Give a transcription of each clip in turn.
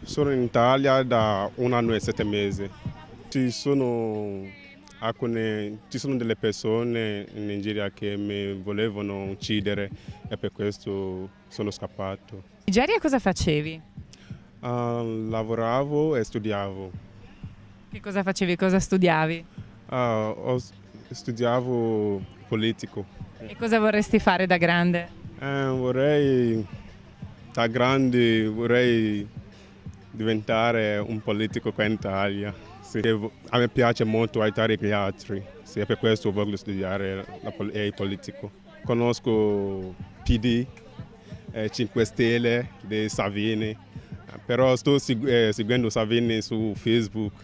Sono in Italia da 1 anno e 7 mesi. Ci sono delle persone in Nigeria che mi volevano uccidere e per questo sono scappato. In Nigeria cosa facevi? Lavoravo e studiavo. Che cosa facevi? Cosa studiavi? Studiavo politico. E cosa vorresti fare da grande? Da grande vorrei diventare un politico qua in Italia. Sì. A me piace molto aiutare gli altri, sì, per questo voglio studiare il politico. Conosco PD, 5 Stelle di Salvini, però sto seguendo Salvini su Facebook,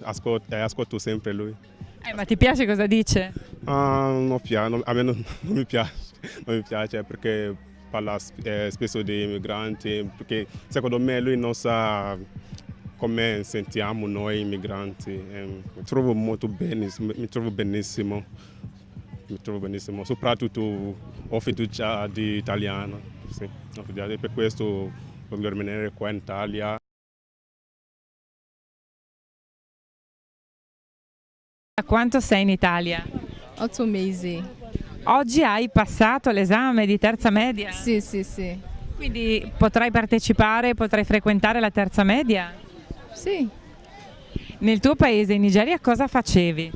ascolto sempre lui. Ma ti piace cosa dice? A me non mi piace, non mi piace perché parla spesso di immigranti, perché secondo me lui non sa come sentiamo noi immigranti. Mi trovo molto bene, mi trovo benissimo, soprattutto ho fiducia di italiano, sì, ho fiducia, per questo voglio rimanere qua in Italia. Da quanto sei in Italia? 8 mesi. Oggi hai passato l'esame di terza media? Sì, sì, sì. Quindi potrai partecipare, potrai frequentare la terza media? Sì. Nel tuo paese, in Nigeria, cosa facevi?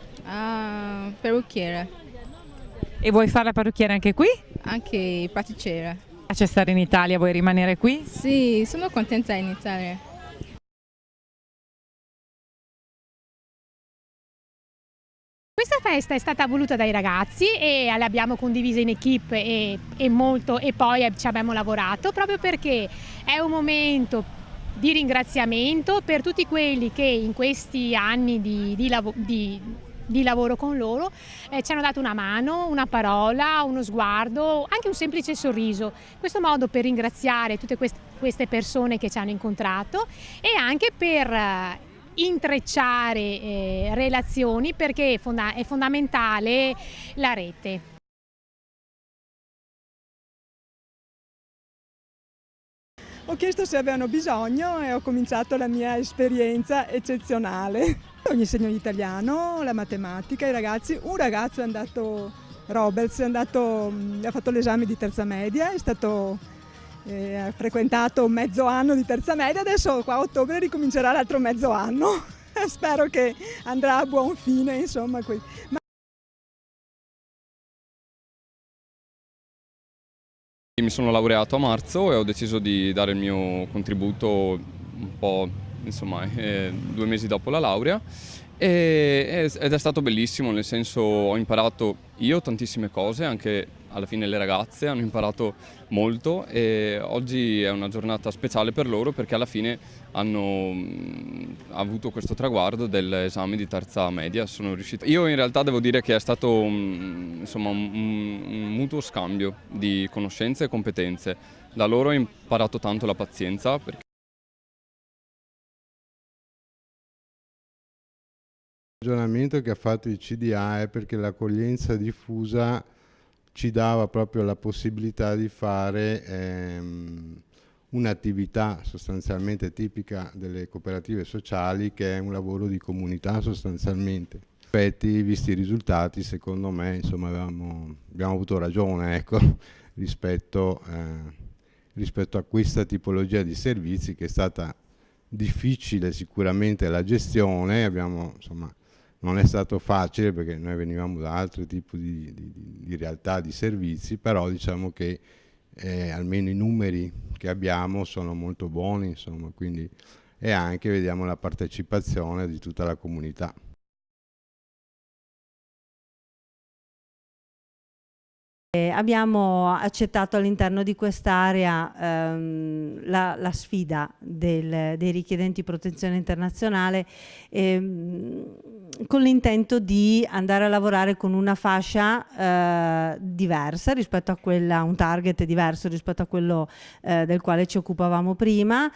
Parrucchiere, E vuoi fare la parrucchiera anche qui? anche pasticcere. Ti piace stare in Italia, vuoi rimanere qui? Sì, sono contenta in Italia. Questa festa è stata voluta dai ragazzi e l'abbiamo condivisa in equipe e poi ci abbiamo lavorato proprio perché è un momento di ringraziamento per tutti quelli che in questi anni di lavoro con loro ci hanno dato una mano, una parola, uno sguardo, anche un semplice sorriso. Questo modo per ringraziare tutte queste persone che ci hanno incontrato e anche per intrecciare relazioni perché è fondamentale la rete. Ho chiesto se avevano bisogno e ho cominciato la mia esperienza eccezionale. Io gli insegno l'italiano, la matematica ai ragazzi. Un ragazzo è andato, Roberts, ha fatto l'esame di terza media, ha frequentato mezzo anno di terza media, adesso qua a ottobre ricomincerà l'altro mezzo anno. Spero che andrà a buon fine, insomma. Mi sono laureato a marzo e ho deciso di dare il mio contributo un po', insomma, 2 mesi dopo la laurea ed è stato bellissimo, nel senso ho imparato io tantissime cose, anche alla fine le ragazze hanno imparato molto e oggi è una giornata speciale per loro perché alla fine hanno avuto questo traguardo dell'esame di terza media, sono riuscito. Io in realtà devo dire che è stato insomma, un mutuo scambio di conoscenze e competenze. Da loro ho imparato tanto la pazienza. Il ragionamento che ha fatto il CDA è perché l'accoglienza diffusa ci dava proprio la possibilità di fare un'attività sostanzialmente tipica delle cooperative sociali, che è un lavoro di comunità sostanzialmente. Visti i risultati, secondo me, insomma, abbiamo avuto ragione, ecco, rispetto a questa tipologia di servizi che è stata difficile sicuramente la gestione, insomma, non è stato facile perché noi venivamo da altri tipi di realtà, di servizi, però diciamo che almeno i numeri che abbiamo sono molto buoni, insomma, quindi, e anche vediamo la partecipazione di tutta la comunità. Abbiamo accettato all'interno di quest'area la sfida dei richiedenti protezione internazionale con l'intento di andare a lavorare con una fascia diversa rispetto a quella, un target diverso rispetto a quello del quale ci occupavamo prima,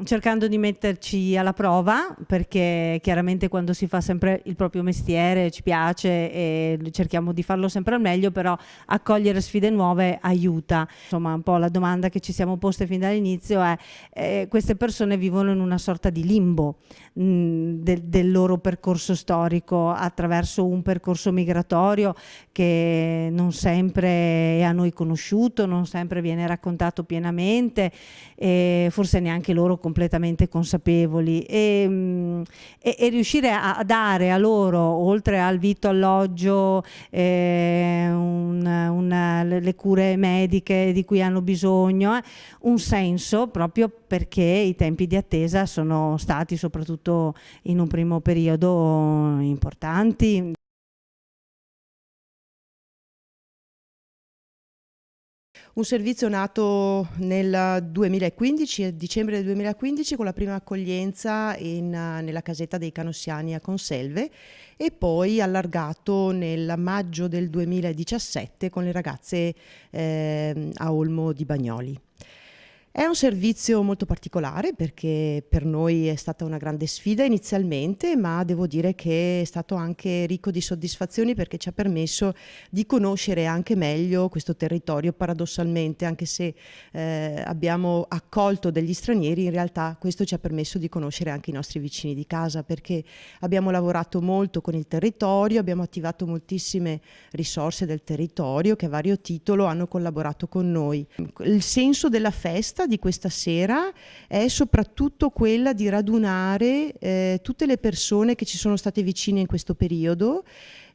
cercando di metterci alla prova, perché chiaramente quando si fa sempre il proprio mestiere ci piace e cerchiamo di farlo sempre al meglio, però accogliere sfide nuove aiuta. Insomma, un po' la domanda che ci siamo poste fin dall'inizio è queste persone vivono in una sorta di limbo del loro percorso storico, attraverso un percorso migratorio che non sempre è a noi conosciuto, non sempre viene raccontato pienamente e forse neanche loro completamente consapevoli, e riuscire a dare a loro, oltre al vitto, alloggio, le cure mediche di cui hanno bisogno, un senso, proprio perché i tempi di attesa sono stati, soprattutto in un primo periodo, importanti. Un servizio nato nel 2015, a dicembre del 2015, con la prima accoglienza nella casetta dei Canossiani a Conselve, e poi allargato nel maggio del 2017 con le ragazze a Olmo di Bagnoli. È un servizio molto particolare perché per noi è stata una grande sfida inizialmente, ma devo dire che è stato anche ricco di soddisfazioni perché ci ha permesso di conoscere anche meglio questo territorio. Paradossalmente, anche se abbiamo accolto degli stranieri, in realtà questo ci ha permesso di conoscere anche i nostri vicini di casa, perché abbiamo lavorato molto con il territorio, abbiamo attivato moltissime risorse del territorio che a vario titolo hanno collaborato con noi. Il senso della festa di questa sera è soprattutto quella di radunare tutte le persone che ci sono state vicine in questo periodo,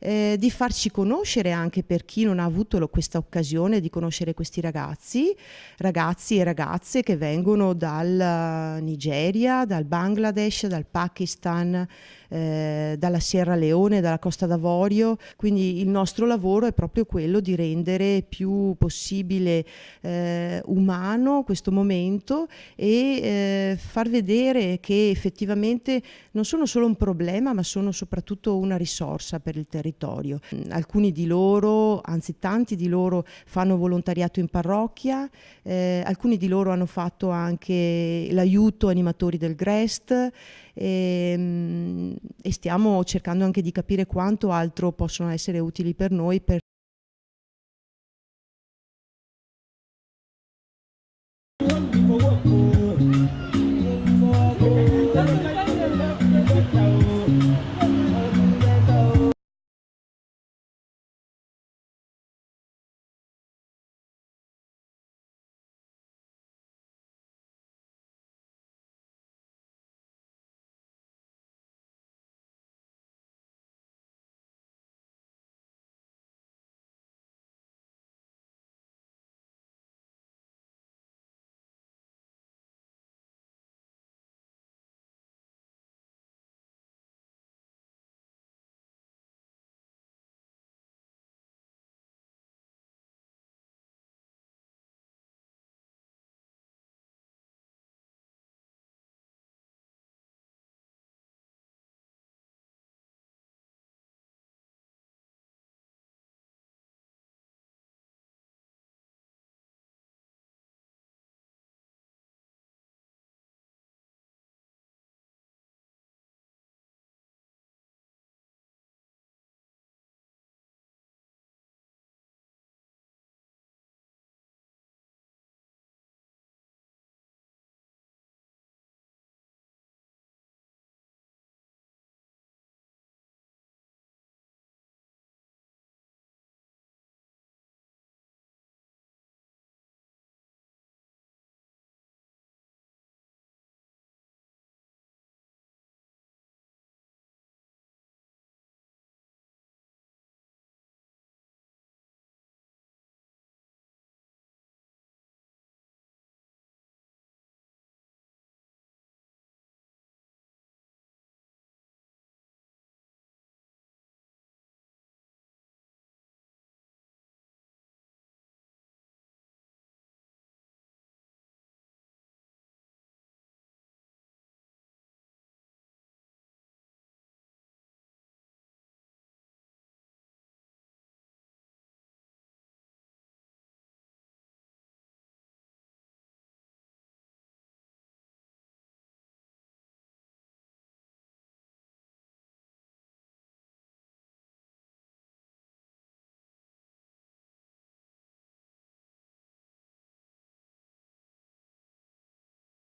di farci conoscere anche per chi non ha avuto questa occasione di conoscere questi ragazzi e ragazze che vengono dal Nigeria, dal Bangladesh, dal Pakistan, dalla Sierra Leone, dalla Costa d'Avorio. Quindi il nostro lavoro è proprio quello di rendere più possibile umano questo momento e far vedere che effettivamente non sono solo un problema, ma sono soprattutto una risorsa per il territorio. Alcuni di loro, anzi tanti di loro, fanno volontariato in parrocchia, alcuni di loro hanno fatto anche l'aiuto animatori del GREST, e stiamo cercando anche di capire quanto altro possono essere utili per noi per